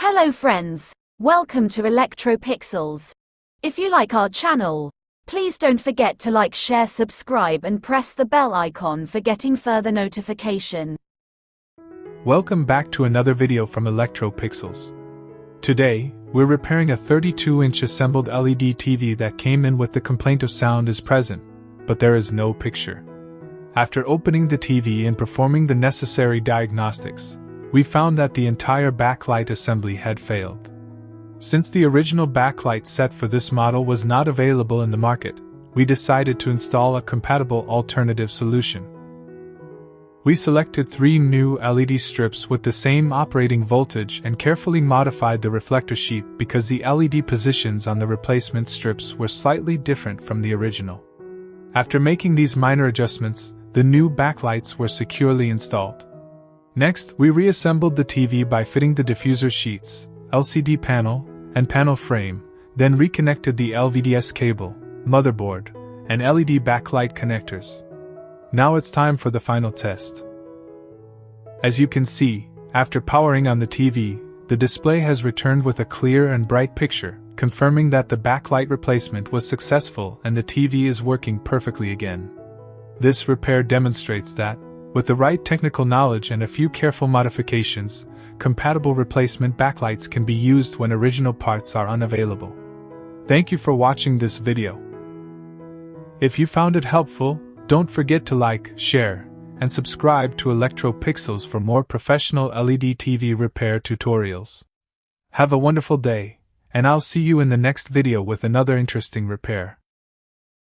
Hello friends, welcome to Electropixels. If you like our channel, please don't forget to like, share, subscribe and press the bell icon for getting further notification. Welcome back to another video from Electropixels. Today, we're repairing a 32-inch assembled LED TV that came in with the complaint of sound is present, but there is no picture. After opening the TV and performing the necessary diagnostics, we found that the entire backlight assembly had failed. Since the original backlight set for this model was not available in the market, we decided to install a compatible alternative solution. We selected 3 new LED strips with the same operating voltage and carefully modified the reflector sheet because the LED positions on the replacement strips were slightly different from the original. After making these minor adjustments, the new backlights were securely installed. Next, we reassembled the TV by fitting the diffuser sheets, LCD panel, and panel frame, then reconnected the LVDS cable, motherboard, and LED backlight connectors. Now it's time for the final test. As you can see, after powering on the TV, the display has returned with a clear and bright picture, confirming that the backlight replacement was successful and the TV is working perfectly again. This repair demonstrates that, with the right technical knowledge and a few careful modifications, compatible replacement backlights can be used when original parts are unavailable. Thank you for watching this video. If you found it helpful, don't forget to like, share, and subscribe to Electropixels for more professional LED TV repair tutorials. Have a wonderful day, and I'll see you in the next video with another interesting repair.